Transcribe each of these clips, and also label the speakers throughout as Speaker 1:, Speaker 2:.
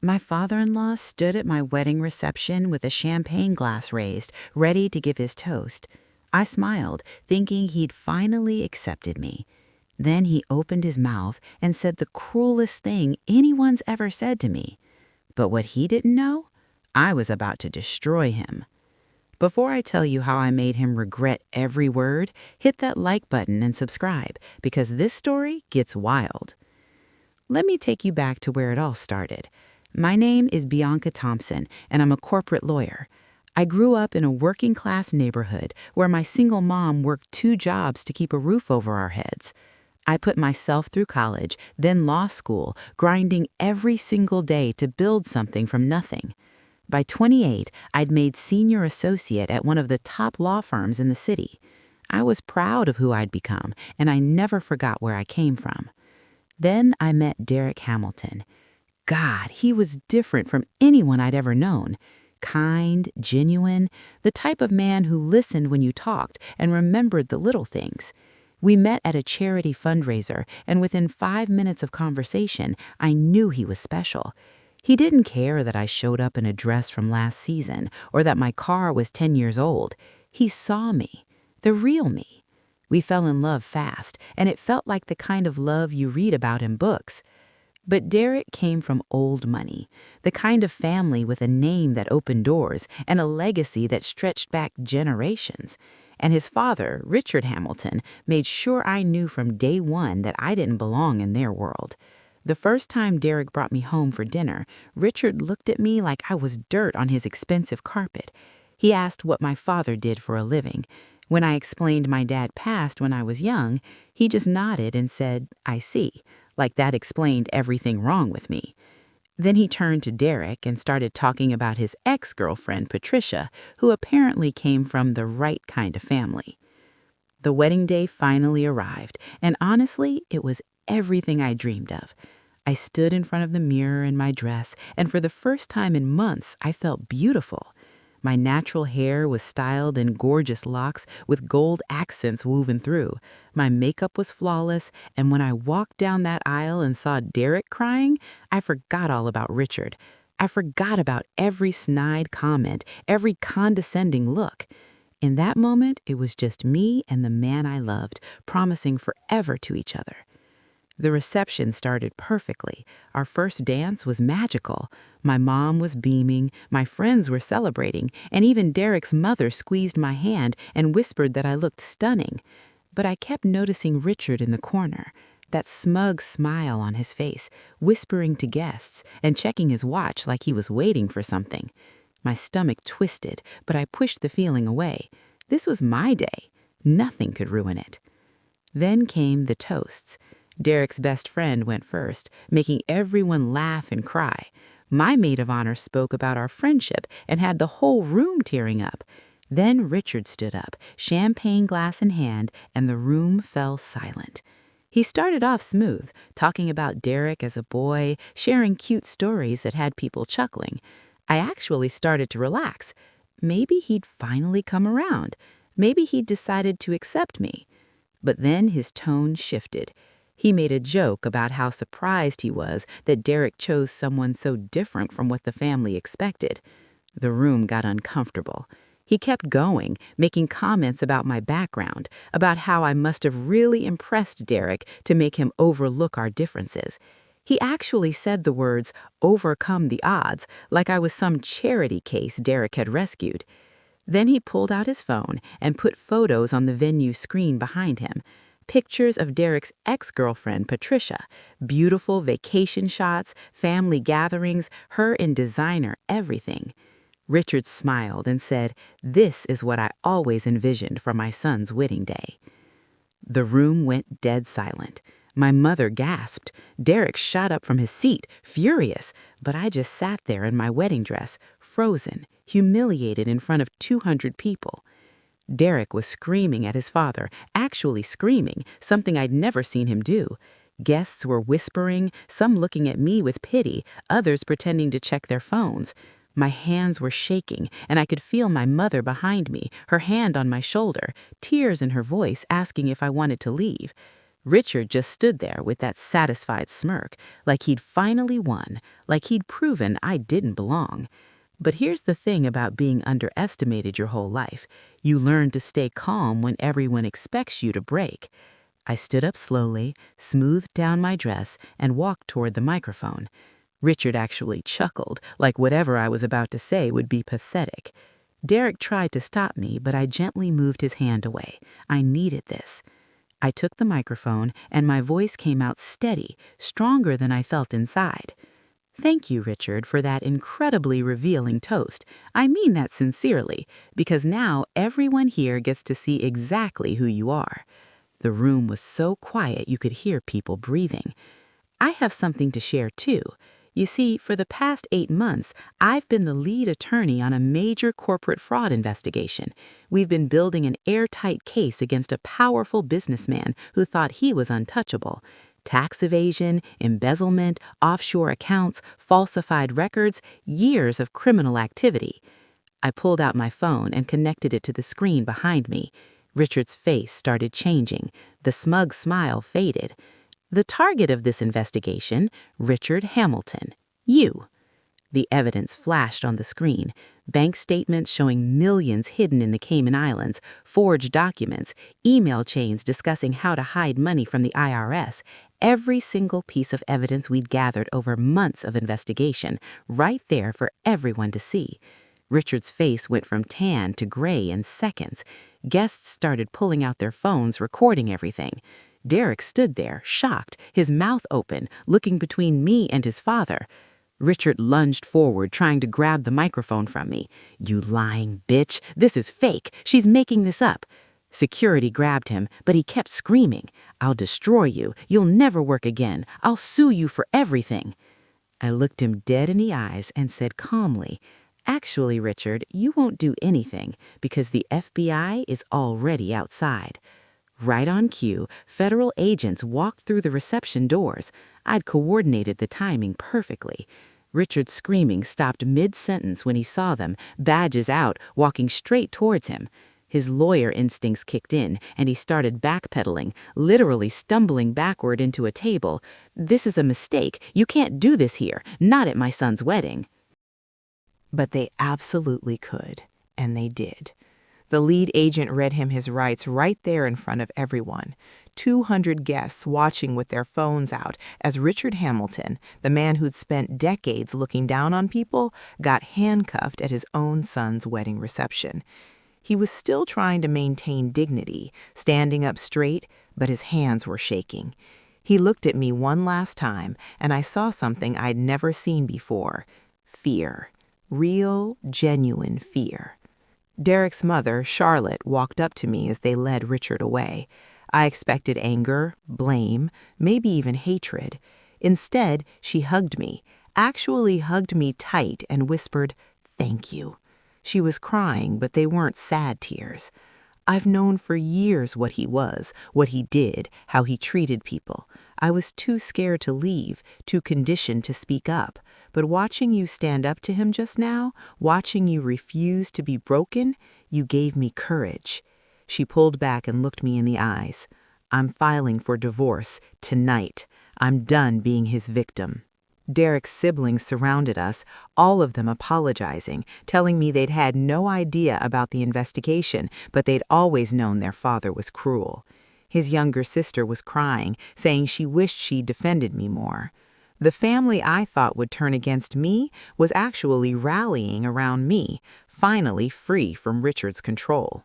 Speaker 1: My father-in-law stood at my wedding reception with a champagne glass raised, ready to give his toast. I smiled, thinking he'd finally accepted me. Then he opened his mouth and said the cruelest thing anyone's ever said to me. But what he didn't know? I was about to destroy him. Before I tell you how I made him regret every word, hit that like button and subscribe, because this story gets wild. Let me take you back to where it all started. My name is Bianca Thompson, and I'm a corporate lawyer. I grew up in a working-class neighborhood where my single mom worked 2 jobs to keep a roof over our heads. I put myself through college, then law school, grinding every single day to build something from nothing. By 28, I'd made senior associate at one of the top law firms in the city. I was proud of who I'd become, and I never forgot where I came from. Then I met Derek Hamilton. God, he was different from anyone I'd ever known. Kind, genuine, the type of man who listened when you talked and remembered the little things. We met at a charity fundraiser, and within 5 minutes of conversation, I knew he was special. He didn't care that I showed up in a dress from last season or that my car was 10 years old. He saw me, the real me. We fell in love fast, and it felt like the kind of love you read about in books. But Derek came from old money, the kind of family with a name that opened doors and a legacy that stretched back generations. And his father, Richard Hamilton, made sure I knew from day one that I didn't belong in their world. The first time Derek brought me home for dinner, Richard looked at me like I was dirt on his expensive carpet. He asked what my father did for a living. When I explained my dad passed when I was young, he just nodded and said, "I see," like that explained everything wrong with me. Then he turned to Derek and started talking about his ex-girlfriend, Patricia, who apparently came from the right kind of family. The wedding day finally arrived, and honestly, it was everything I dreamed of. I stood in front of the mirror in my dress, and for the first time in months, I felt beautiful. My natural hair was styled in gorgeous locks with gold accents woven through. My makeup was flawless, and when I walked down that aisle and saw Derek crying, I forgot all about Richard. I forgot about every snide comment, every condescending look. In that moment, it was just me and the man I loved, promising forever to each other. The reception started perfectly. Our first dance was magical. My mom was beaming, my friends were celebrating, and even Derek's mother squeezed my hand and whispered that I looked stunning. But I kept noticing Richard in the corner, that smug smile on his face, whispering to guests and checking his watch like he was waiting for something. My stomach twisted, but I pushed the feeling away. This was my day. Nothing could ruin it. Then came the toasts. Derek's best friend went first, making everyone laugh and cry. My maid of honor spoke about our friendship and had the whole room tearing up. Then Richard stood up, champagne glass in hand, and the room fell silent. He started off smooth, talking about Derek as a boy, sharing cute stories that had people chuckling. I actually started to relax. Maybe he'd finally come around. Maybe he'd decided to accept me. But then his tone shifted. He made a joke about how surprised he was that Derek chose someone so different from what the family expected. The room got uncomfortable. He kept going, making comments about my background, about how I must have really impressed Derek to make him overlook our differences. He actually said the words, "overcome the odds," like I was some charity case Derek had rescued. Then he pulled out his phone and put photos on the venue screen behind him. Pictures of Derek's ex-girlfriend, Patricia, beautiful vacation shots, family gatherings, her in designer everything. Richard smiled and said, "This is what I always envisioned for my son's wedding day." The room went dead silent. My mother gasped. Derek shot up from his seat, furious, but I just sat there in my wedding dress, frozen, humiliated in front of 200 people. Derek was screaming at his father, actually screaming, something I'd never seen him do. Guests were whispering, some looking at me with pity, others pretending to check their phones. My hands were shaking, and I could feel my mother behind me, her hand on my shoulder, tears in her voice asking if I wanted to leave. Richard just stood there with that satisfied smirk, like he'd finally won, like he'd proven I didn't belong. But here's the thing about being underestimated your whole life. You learn to stay calm when everyone expects you to break. I stood up slowly, smoothed down my dress, and walked toward the microphone. Richard actually chuckled, like whatever I was about to say would be pathetic. Derek tried to stop me, but I gently moved his hand away. I needed this. I took the microphone, and my voice came out steady, stronger than I felt inside. Thank you, Richard, for that incredibly revealing toast. I mean that sincerely, because now everyone here gets to see exactly who you are. The room was so quiet you could hear people breathing. I have something to share, too. You see, for the past 8 months, I've been the lead attorney on a major corporate fraud investigation. We've been building an airtight case against a powerful businessman who thought he was untouchable. Tax evasion, embezzlement, offshore accounts, falsified records, years of criminal activity. I pulled out my phone and connected it to the screen behind me. Richard's face started changing. The smug smile faded. The target of this investigation, Richard Hamilton. You. The evidence flashed on the screen. Bank statements showing millions hidden in the Cayman Islands, forged documents, email chains discussing how to hide money from the IRS. Every single piece of evidence we'd gathered over months of investigation, right there for everyone to see. Richard's face went from tan to gray in seconds. Guests started pulling out their phones, recording everything. Derek stood there, shocked, his mouth open, looking between me and his father. Richard lunged forward, trying to grab the microphone from me. "You lying bitch! This is fake! She's making this up!" Security grabbed him, but he kept screaming, "I'll destroy you! You'll never work again! I'll sue you for everything!" I looked him dead in the eyes and said calmly, "Actually, Richard, you won't do anything because the FBI is already outside." Right on cue, federal agents walked through the reception doors. I'd coordinated the timing perfectly. Richard's screaming stopped mid-sentence when he saw them, badges out, walking straight towards him. His lawyer instincts kicked in, and he started backpedaling, literally stumbling backward into a table. "This is a mistake. You can't do this here. Not at my son's wedding."
Speaker 2: But they absolutely could, and they did. The lead agent read him his rights right there in front of everyone. 200 guests watching with their phones out as Richard Hamilton, the man who'd spent decades looking down on people, got handcuffed at his own son's wedding reception. He was still trying to maintain dignity, standing up straight, but his hands were shaking. He looked at me one last time, and I saw something I'd never seen before. Fear. Real, genuine fear. Derek's mother, Charlotte, walked up to me as they led Richard away. I expected anger, blame, maybe even hatred. Instead, she hugged me, actually hugged me tight and whispered, "Thank you." She was crying, but they weren't sad tears. I've known for years what he was, what he did, how he treated people. I was too scared to leave, too conditioned to speak up. But watching you stand up to him just now, watching you refuse to be broken, you gave me courage. She pulled back and looked me in the eyes. "I'm filing for divorce tonight. I'm done being his victim." Derek's siblings surrounded us, all of them apologizing, telling me they'd had no idea about the investigation, but they'd always known their father was cruel. His younger sister was crying, saying she wished she'd defended me more. The family I thought would turn against me was actually rallying around me, finally free from Richard's control.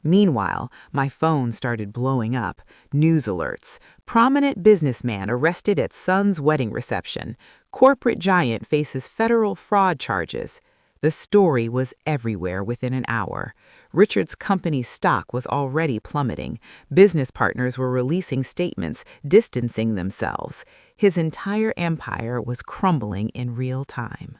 Speaker 2: Meanwhile, my phone started blowing up. News alerts. Prominent businessman arrested at son's wedding reception. Corporate giant faces federal fraud charges. The story was everywhere within an hour. Richard's company's stock was already plummeting. Business partners were releasing statements, distancing themselves. His entire empire was crumbling in real time.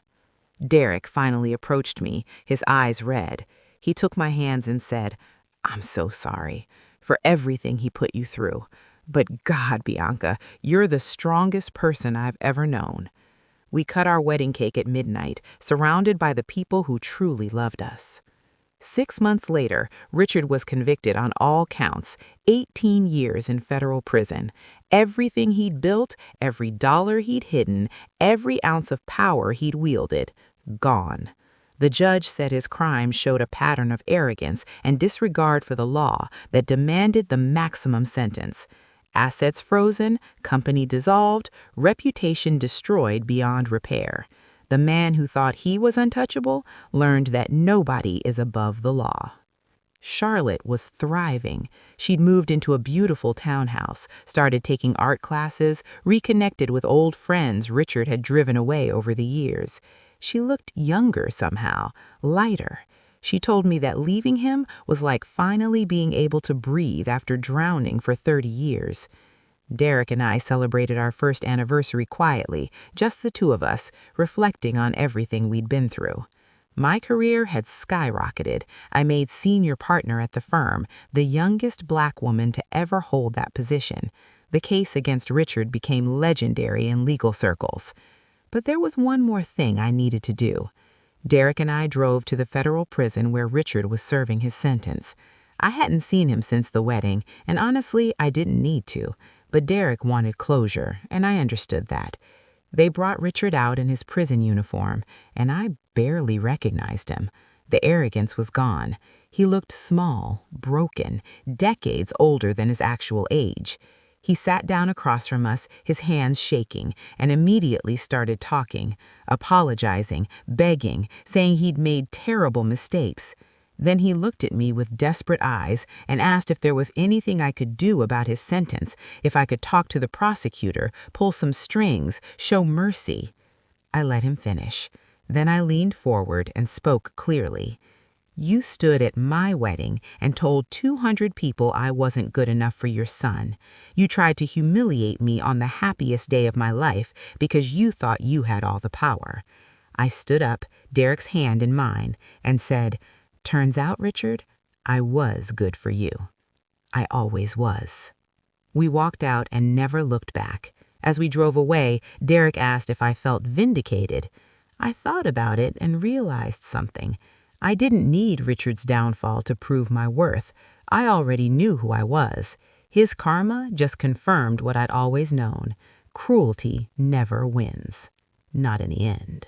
Speaker 2: Derek finally approached me, his eyes red. He took my hands and said, "I'm so sorry for everything he put you through. But God, Bianca, you're the strongest person I've ever known." We cut our wedding cake at midnight, surrounded by the people who truly loved us. 6 months later, Richard was convicted on all counts, 18 years in federal prison. Everything he'd built, every dollar he'd hidden, every ounce of power he'd wielded, gone. The judge said his crime showed a pattern of arrogance and disregard for the law that demanded the maximum sentence. Assets frozen, company dissolved, reputation destroyed beyond repair. The man who thought he was untouchable learned that nobody is above the law. Charlotte was thriving. She'd moved into a beautiful townhouse, started taking art classes, reconnected with old friends Richard had driven away over the years. She looked younger somehow, lighter. She told me that leaving him was like finally being able to breathe after drowning for 30 years. Derek and I celebrated our first anniversary quietly, just the two of us, reflecting on everything we'd been through. My career had skyrocketed. I made senior partner at the firm, the youngest Black woman to ever hold that position. The case against Richard became legendary in legal circles. But there was one more thing I needed to do. Derek and I drove to the federal prison where Richard was serving his sentence. I hadn't seen him since the wedding, and honestly, I didn't need to. But Derek wanted closure, and I understood that. They brought Richard out in his prison uniform, and I barely recognized him. The arrogance was gone. He looked small, broken, decades older than his actual age. He sat down across from us, his hands shaking, and immediately started talking, apologizing, begging, saying he'd made terrible mistakes. Then he looked at me with desperate eyes and asked if there was anything I could do about his sentence, if I could talk to the prosecutor, pull some strings, show mercy. I let him finish. Then I leaned forward and spoke clearly. You stood at my wedding and told 200 people I wasn't good enough for your son. You tried to humiliate me on the happiest day of my life because you thought you had all the power. I stood up, Derek's hand in mine, and said, "Turns out, Richard, I was good for you. I always was." We walked out and never looked back. As we drove away, Derek asked if I felt vindicated. I thought about it and realized something. I didn't need Richard's downfall to prove my worth. I already knew who I was. His karma just confirmed what I'd always known. Cruelty never wins. Not in the end.